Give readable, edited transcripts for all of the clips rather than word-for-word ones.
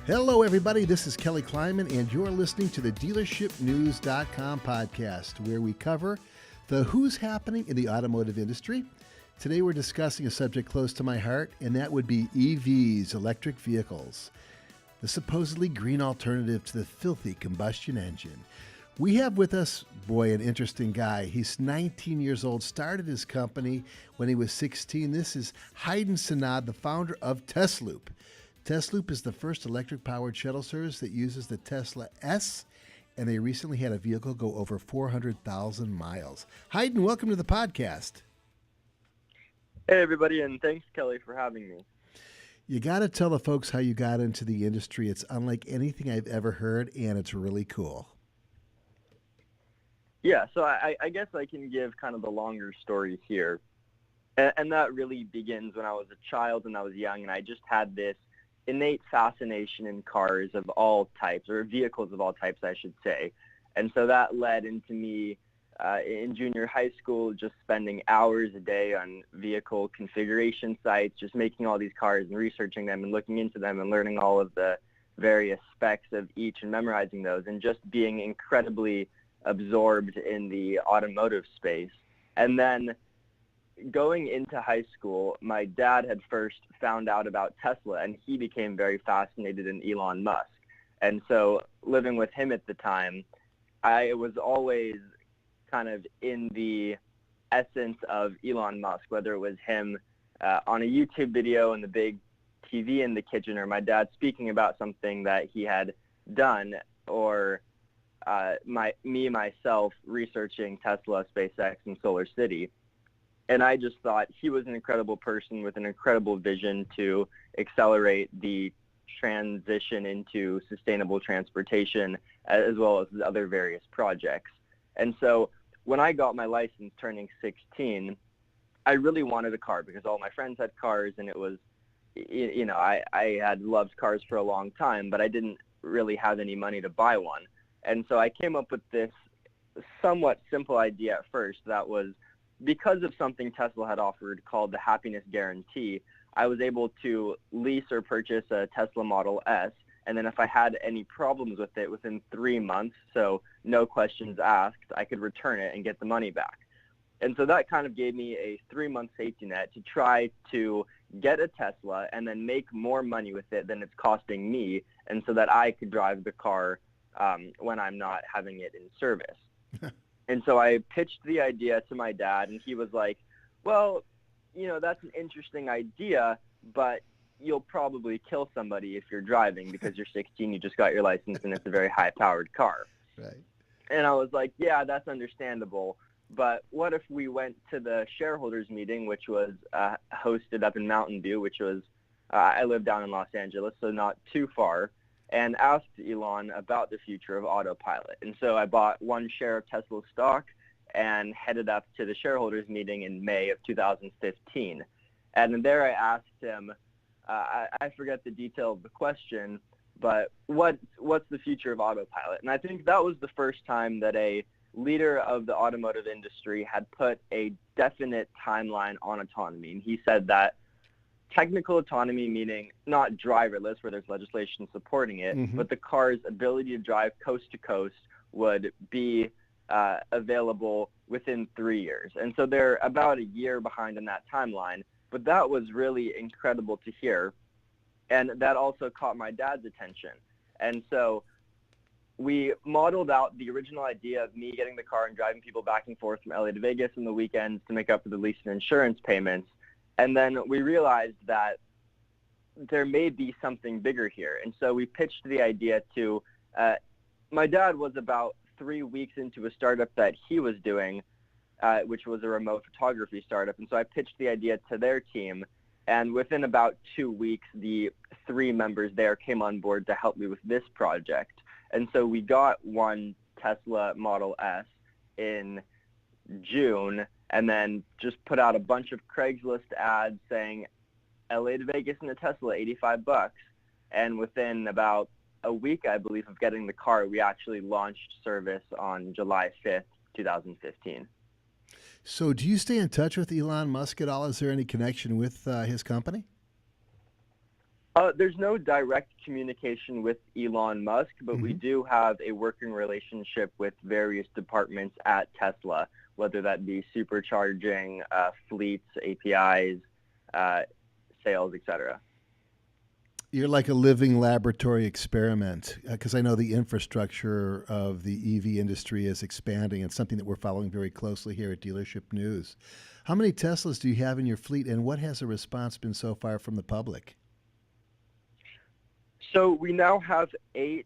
Hello, everybody. This is Kelly Kleinman, and you're listening to the DealershipNews.com podcast, where we cover the who's happening in the automotive industry. Today, we're discussing a subject close to my heart, and that would be EVs, electric vehicles, the supposedly green alternative to the filthy combustion engine. We have with us, an interesting guy. He's 19 years old, started his company when he was 16. This is Haydn Sonnad, the founder of Tesloop. Tesloop is the first electric-powered shuttle service that uses the Tesla S, and they recently had a vehicle go over 400,000 miles. Haydn, welcome to the podcast. Hey, everybody, and thanks, Kelly, for having me. You got to tell the folks how you got into the industry. It's unlike anything I've ever heard, and it's really cool. Yeah, so I guess I can give kind of the longer story here. And that really begins when I was a child and I was young, and I just had this innate fascination in cars of all types, or vehicles of all types, I should say. And so that led into me in junior high school just spending hours a day on vehicle configuration sites, just making all these cars and researching them and looking into them and learning all of the various specs of each and memorizing those, and just being incredibly absorbed in the automotive space. And then going into high school, my dad had first found out about Tesla, and he became very fascinated in Elon Musk. And so living with him at the time, I was always kind of in the essence of Elon Musk, whether it was him on a YouTube video and the big TV in the kitchen, or my dad speaking about something that he had done, or myself researching Tesla, SpaceX, and Solar City. And I just thought he was an incredible person with an incredible vision to accelerate the transition into sustainable transportation, as well as other various projects. And so when I got my license turning 16, I really wanted a car because all my friends had cars, and it was, I had loved cars for a long time, but I didn't really have any money to buy one. And so I came up with this somewhat simple idea at first that was, because of something Tesla had offered called the happiness guarantee, I was able to lease or purchase a Tesla Model S, and then if I had any problems with it within 3 months, so no questions asked, I could return it and get the money back. And so that kind of gave me a 3-month safety net to try to get a Tesla and then make more money with it than it's costing me, and so that I could drive the car when I'm not having it in service. And so I pitched the idea to my dad, and he was like, well, that's an interesting idea, but you'll probably kill somebody if you're driving because you're 16, you just got your license, and it's a very high-powered car. Right. And I was like, yeah, that's understandable, but what if we went to the shareholders meeting, which was hosted up in Mountain View, which was, I live down in Los Angeles, so not too far, and asked Elon about the future of autopilot. And so I bought one share of Tesla stock and headed up to the shareholders meeting in May of 2015. And there I asked him, I forget the detail of the question, but what's the future of autopilot? And I think that was the first time that a leader of the automotive industry had put a definite timeline on autonomy. And he said that technical autonomy, meaning not driverless, where there's legislation supporting it, but the car's ability to drive coast to coast would be available within 3 years. And so they're about a year behind in that timeline, but that was really incredible to hear. And that also caught my dad's attention. And so we modeled out the original idea of me getting the car and driving people back and forth from LA to Vegas on the weekends to make up for the lease and insurance payments. And then we realized that there may be something bigger here. And so we pitched the idea to, my dad was about 3 weeks into a startup that he was doing, which was a remote photography startup. And so I pitched the idea to their team. And within about 2 weeks, the 3 members there came on board to help me with this project. And so we got one Tesla Model S in June, and then just put out a bunch of Craigslist ads saying LA to Vegas in a Tesla, $85. And within about a week, I believe, of getting the car, we actually launched service on July 5th, 2015. So do you stay in touch with Elon Musk at all? Is there any connection with his company? There's no direct communication with Elon Musk, but we do have a working relationship with various departments at Tesla, whether that be supercharging, fleets, APIs, sales, etc. You're like a living laboratory experiment, because I know the infrastructure of the EV industry is expanding. It's something that we're following very closely here at Dealership News. How many Teslas do you have in your fleet, and what has the response been so far from the public? So we now have 8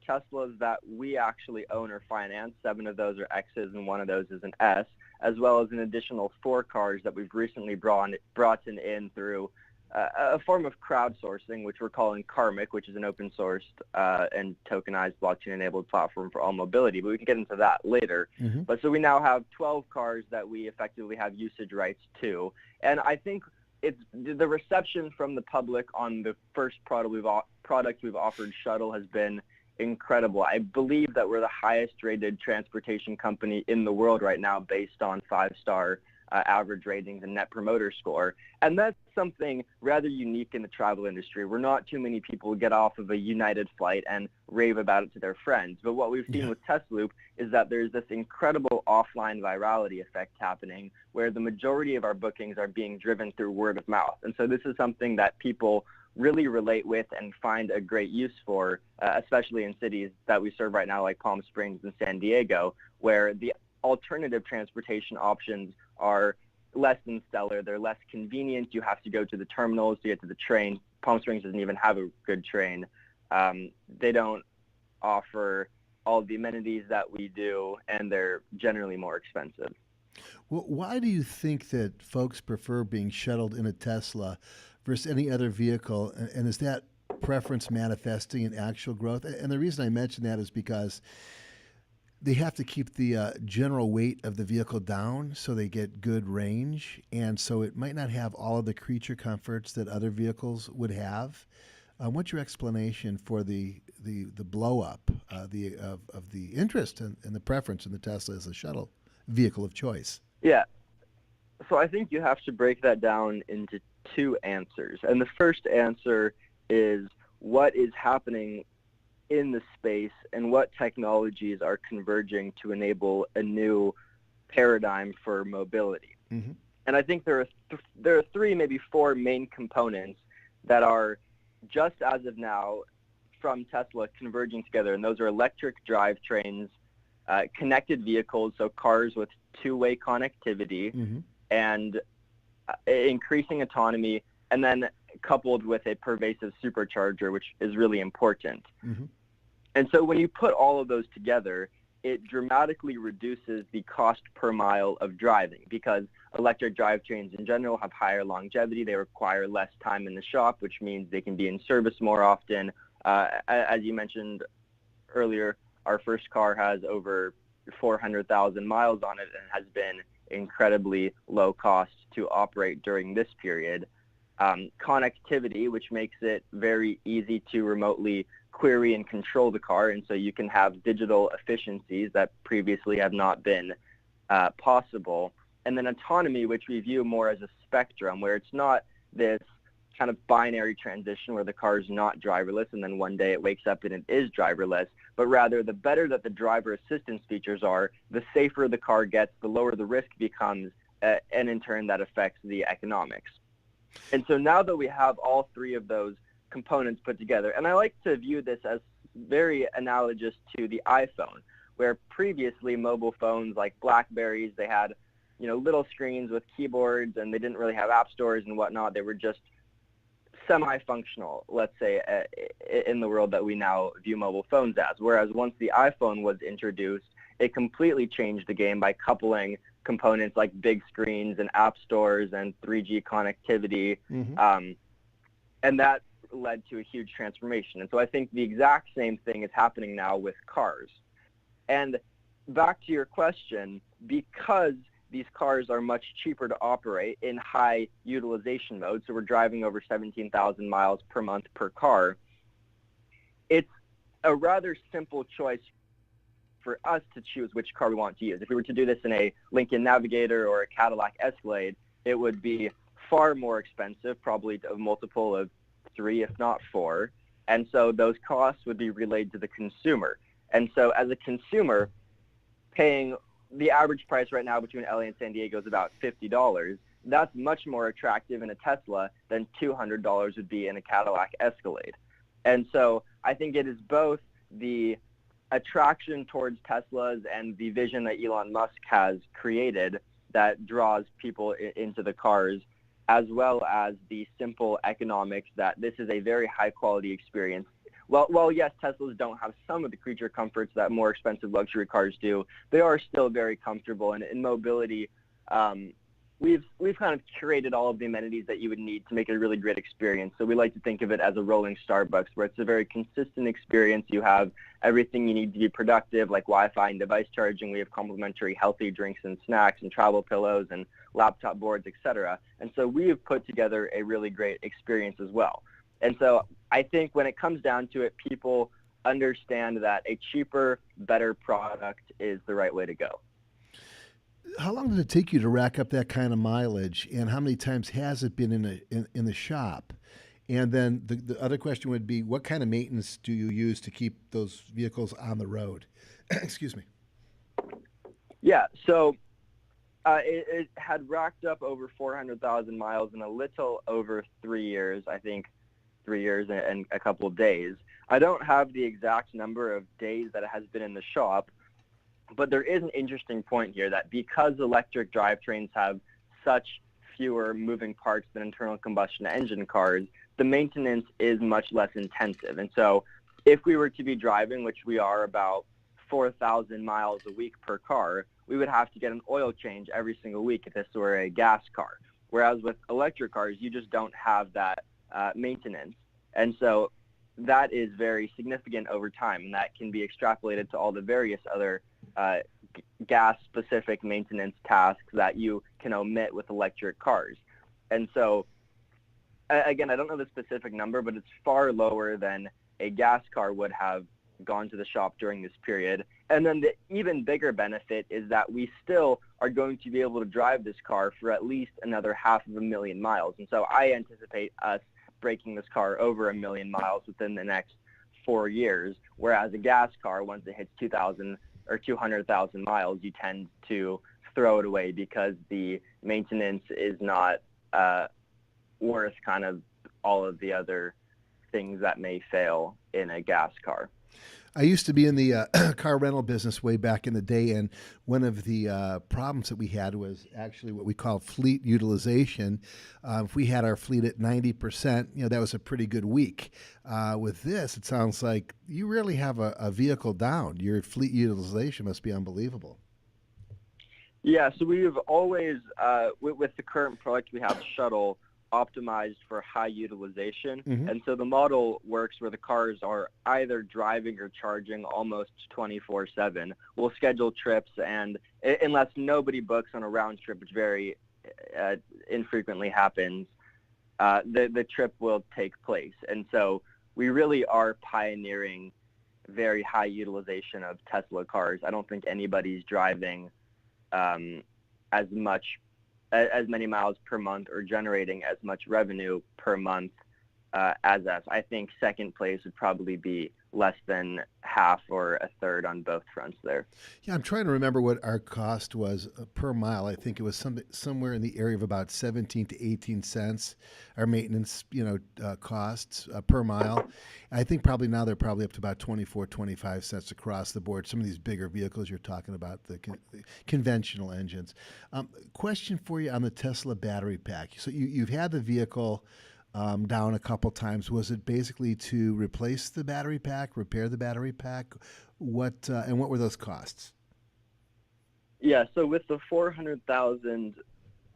Teslas that we actually own or finance. 7 of those are X's and 1 of those is an S, as well as an additional 4 cars that we've recently brought in through a form of crowdsourcing, which we're calling Karmic, which is an open sourced and tokenized blockchain-enabled platform for all mobility. But we can get into that later. But so we now have 12 cars that we effectively have usage rights to. And I think it's the reception from the public on the first product we've offered, Shuttle, has been incredible. I believe that we're the highest rated transportation company in the world right now based on 5-star average ratings and net promoter score. And that's something rather unique in the travel industry, where not too many people get off of a United flight and rave about it to their friends. But what we've seen with Testloop is that there's this incredible offline virality effect happening, where the majority of our bookings are being driven through word of mouth. And so this is something that people really relate with and find a great use for, especially in cities that we serve right now, like Palm Springs and San Diego, where the alternative transportation options are less than stellar. They're less convenient. You have to go to the terminals to get to the train. Palm Springs doesn't even have a good train. They don't offer all the amenities that we do, and they're generally more expensive. Well, why do you think that folks prefer being shuttled in a Tesla versus any other vehicle? And is that preference manifesting in actual growth? And the reason I mention that is because they have to keep the general weight of the vehicle down so they get good range. And so it might not have all of the creature comforts that other vehicles would have. What's your explanation for the blow up of the interest and the preference in the Tesla as a shuttle vehicle of choice? Yeah. So I think you have to break that down into 2 answers. And the first answer is what is happening in the space and what technologies are converging to enable a new paradigm for mobility. And I think there are 3, maybe 4 main components that are just as of now from Tesla converging together, and those are electric drivetrains, connected vehicles, so cars with 2-way connectivity, and increasing autonomy, and then coupled with a pervasive supercharger, which is really important. And so when you put all of those together, it dramatically reduces the cost per mile of driving, because electric drivetrains in general have higher longevity. They require less time in the shop, which means they can be in service more often. As you mentioned earlier, our first car has over 400,000 miles on it and has been incredibly low cost to operate during this period. Connectivity, which makes it very easy to remotely query and control the car, and so you can have digital efficiencies that previously have not been possible. And then autonomy, which we view more as a spectrum, where it's not this kind of binary transition where the car is not driverless and then one day it wakes up and it is driverless, but rather the better that the driver assistance features are, the safer the car gets, the lower the risk becomes, and in turn that affects the economics. And so now that we have all 3 of those components put together, and I like to view this as very analogous to the iPhone, where previously mobile phones like BlackBerries, they had little screens with keyboards, and they didn't really have app stores and whatnot. They were just semi-functional, let's say, in the world that we now view mobile phones as. Whereas once the iPhone was introduced, it completely changed the game by coupling components like big screens and app stores and 3G connectivity, and that led to a huge transformation. And so I think the exact same thing is happening now with cars. And back to your question, because these cars are much cheaper to operate in high utilization mode, so we're driving over 17,000 miles per month per car, it's a rather simple choice for us to choose which car we want to use. If we were to do this in a Lincoln Navigator or a Cadillac Escalade, it would be far more expensive, probably a multiple of 3, if not 4. And so those costs would be relayed to the consumer. And so as a consumer, paying the average price right now between LA and San Diego is about $50. That's much more attractive in a Tesla than $200 would be in a Cadillac Escalade. And so I think it is both the attraction towards Teslas and the vision that Elon Musk has created that draws people into the cars, as well as the simple economics that this is a very high quality experience. Well, yes, Teslas don't have some of the creature comforts that more expensive luxury cars do. They are still very comfortable, and in mobility, we've kind of curated all of the amenities that you would need to make it a really great experience. So we like to think of it as a rolling Starbucks, where it's a very consistent experience. You have everything you need to be productive, like Wi-Fi and device charging. We have complimentary healthy drinks and snacks and travel pillows and laptop boards, etc. And so we have put together a really great experience as well. And so I think when it comes down to it, people understand that a cheaper, better product is the right way to go. How long did it take you to rack up that kind of mileage, and how many times has it been in the shop? And then the other question would be, what kind of maintenance do you use to keep those vehicles on the road? Excuse me. Yeah, so it had racked up over 400,000 miles in a little over 3 years, I think 3 years and a couple of days. I don't have the exact number of days that it has been in the shop, but there is an interesting point here that because electric drivetrains have such fewer moving parts than internal combustion engine cars, the maintenance is much less intensive. And so if we were to be driving, which we are about 4,000 miles a week per car, we would have to get an oil change every single week if this were a gas car. Whereas with electric cars, you just don't have that maintenance. And so that is very significant over time, and that can be extrapolated to all the various other gas-specific maintenance tasks that you can omit with electric cars. And so, again, I don't know the specific number, but it's far lower than a gas car would have gone to the shop during this period. And then the even bigger benefit is that we still are going to be able to drive this car for at least another 500,000 miles. And so I anticipate us breaking this car over 1 million miles within the next 4 years, whereas a gas car, once it hits 2,000 or 200,000 miles, you tend to throw it away because the maintenance is not worth kind of all of the other things that may fail in a gas car. I used to be in the car rental business way back in the day, and one of the problems that we had was actually what we call fleet utilization. If we had our fleet at 90%, that was a pretty good week. With this, it sounds like you really have a vehicle down. Your fleet utilization must be unbelievable. Yeah, so we've always, with the current product we have, Shuttle, optimized for high utilization. Mm-hmm. And so the model works where the cars are either driving or charging almost 24/7. We'll schedule trips, and unless nobody books on a round trip, which very infrequently happens, the trip will take place. And so we really are pioneering very high utilization of Tesla cars. I don't think anybody's driving as many miles per month or generating as much revenue per month as us. I think second place would probably be less than half or a third on both fronts there. Yeah, I'm trying to remember what our cost was per mile. I think it was somewhere in the area of about 17 to 18 cents, our maintenance costs per mile. I think probably now they're probably up to about 24, 25 cents across the board. Some of these bigger vehicles you're talking about, the conventional engines. Question for you on the Tesla battery pack. So you've had the vehicle down a couple times. Was it basically to replace the battery pack, repair the battery pack? What were those costs? Yeah, so with the 400,000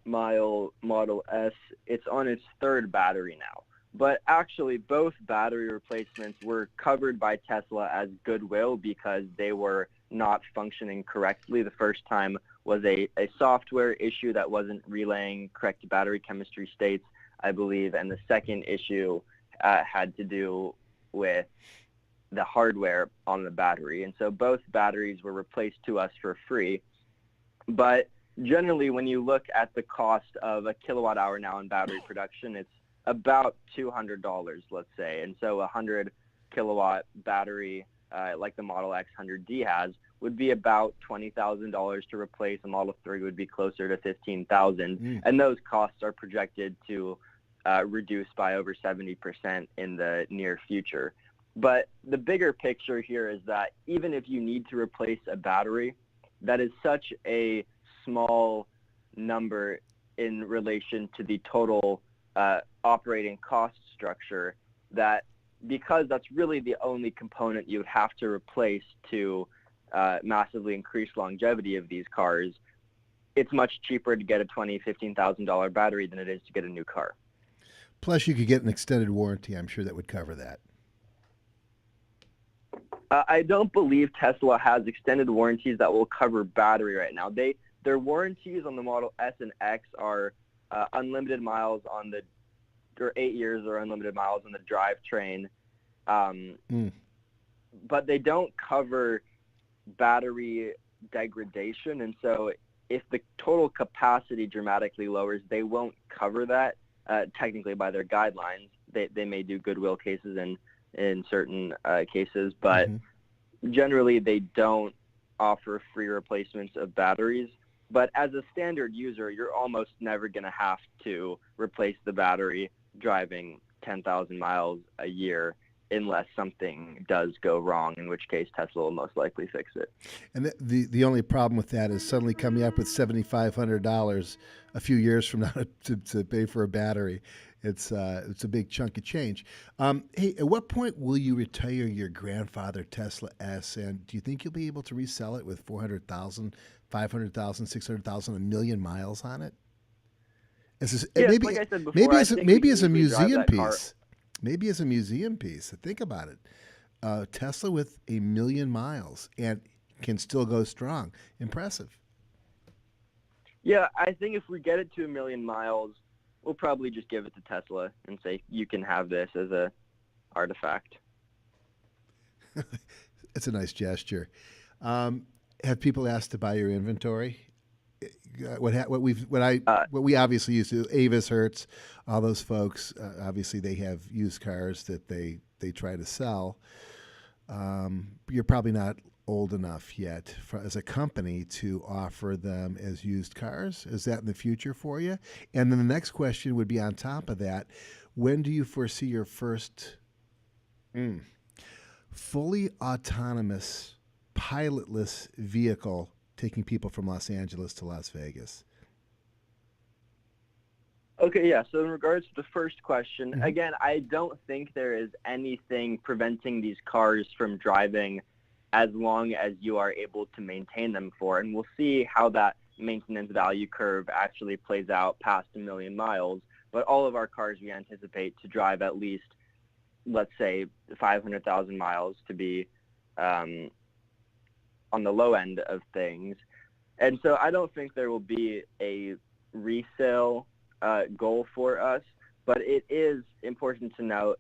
mile Model S, it's on its third battery now. But actually, both battery replacements were covered by Tesla as goodwill because they were not functioning correctly. The first time was a software issue that wasn't relaying correct battery chemistry states, I believe, and the second issue had to do with the hardware on the battery. And so both batteries were replaced to us for free. But generally, when you look at the cost of a kilowatt hour now in battery production, it's about $200, let's say. And so a 100 kilowatt battery, like the Model X 100D has, would be about $20,000 to replace. A Model 3 would be closer to $15,000. And those costs are projected to reduce by over 70% in the near future. But the bigger picture here is that even if you need to replace a battery, that is such a small number in relation to the total operating cost structure that, because that's really the only component you would have to replace to massively increase longevity of these cars, it's much cheaper to get a $15,000 battery than it is to get a new car. Plus, you could get an extended warranty. I'm sure that would cover that. I don't believe Tesla has extended warranties that will cover battery right now. Their warranties on the Model S and X are unlimited miles on the, or 8 years or unlimited miles on the drivetrain. But they don't cover battery degradation. And so if the total capacity dramatically lowers, they won't cover that. Technically by their guidelines, they may do goodwill cases in certain cases, but generally they don't offer free replacements of batteries. But as a standard user, you're almost never going to have to replace the battery driving 10,000 miles a year unless something does go wrong, in which case Tesla will most likely fix it. And the only problem with that is suddenly coming up with $7,500 a few years from now to pay for a battery. It's a big chunk of change. Hey, at what point will you retire your grandfather Tesla S? And do you think you'll be able to resell it with 400,000, 500,000, 600,000, 1 million miles on it? Maybe, like I said before, maybe as a museum piece. Maybe as a museum piece. Think about it. Tesla with 1 million miles and can still go strong. Impressive. Yeah, I think if we get it to 1 million miles, we'll probably just give it to Tesla and say, you can have this as a artifact. It's a nice gesture. Have people asked to buy your inventory? What we obviously used to, Avis, Hertz, all those folks, obviously they have used cars that they try to sell. You're probably not old enough yet as a company to offer them as used cars. Is that in the future for you? And then the next question would be on top of that, when do you foresee your first fully autonomous, pilotless vehicle taking people from Los Angeles to Las Vegas? Okay, yeah. So in regards to the first question, again, I don't think there is anything preventing these cars from driving as long as you are able to maintain them for. And we'll see how that maintenance value curve actually plays out past 1 million miles. But all of our cars we anticipate to drive at least, let's say, 500,000 miles to be on the low end of things. And so I don't think there will be a resale goal for us, but it is important to note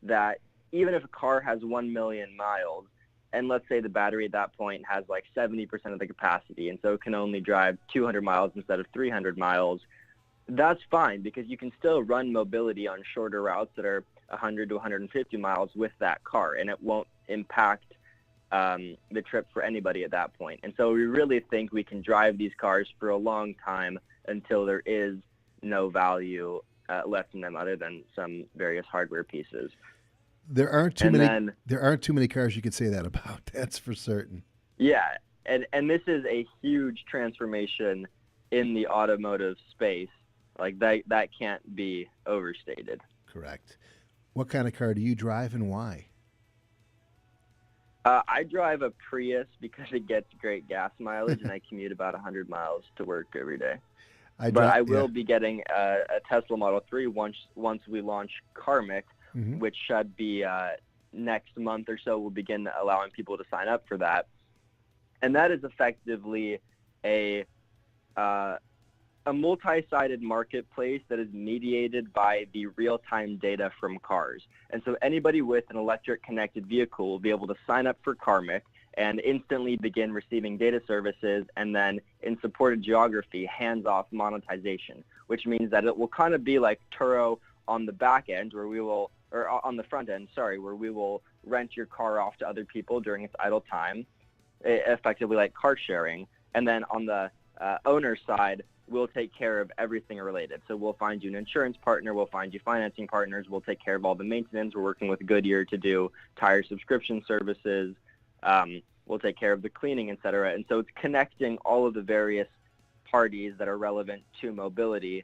that even if a car has 1 million miles, and let's say the battery at that point has like 70% of the capacity, and so it can only drive 200 miles instead of 300 miles, that's fine because you can still run mobility on shorter routes that are 100 to 150 miles with that car, and it won't impact the trip for anybody at that point. And so we really think we can drive these cars for a long time until there is no value left in them other than some various hardware pieces. There aren't too many cars you could say that about. That's for certain. Yeah, and this is a huge transformation in the automotive space. Like that can't be overstated. Correct. What kind of car do you drive and why? I drive a Prius because it gets great gas mileage, and I commute about 100 miles to work every day. I will be getting a Tesla Model 3 once we launch Karmic, which should be next month or so. We'll begin allowing people to sign up for that. And that is effectively a multi-sided marketplace that is mediated by the real-time data from cars. And so anybody with an electric connected vehicle will be able to sign up for Karmic and instantly begin receiving data services, and then in supported geography, hands-off monetization, which means that it will kind of be like Turo on the back end or on the front end, where we will rent your car off to other people during its idle time, effectively like car sharing. And then on the owner side, we'll take care of everything related. So we'll find you an insurance partner, we'll find you financing partners, we'll take care of all the maintenance. We're working with Goodyear to do tire subscription services. We'll take care of the cleaning, et cetera. And so it's connecting all of the various parties that are relevant to mobility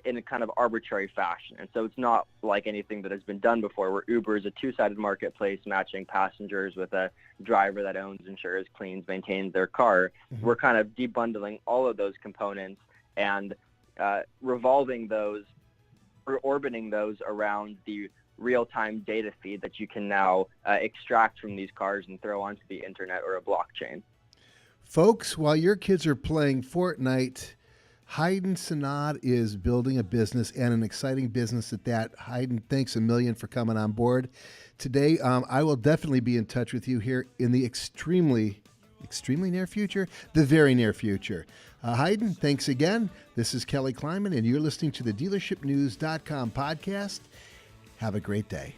in a kind of arbitrary fashion. And so it's not like anything that has been done before, where Uber is a two-sided marketplace matching passengers with a driver that owns, insures, cleans, maintains their car. Mm-hmm. We're kind of debundling all of those components and revolving those or orbiting those around the real-time data feed that you can now extract from these cars and throw onto the internet or a blockchain. Folks, while your kids are playing Fortnite, Haydn Sonnad is building a business, and an exciting business at that. Haydn, thanks a million for coming on board today. I will definitely be in touch with you here in the extremely near future, the very near future. Haydn, thanks again. This is Kelly Kleiman, and you're listening to the DealershipNews.com podcast. Have a great day.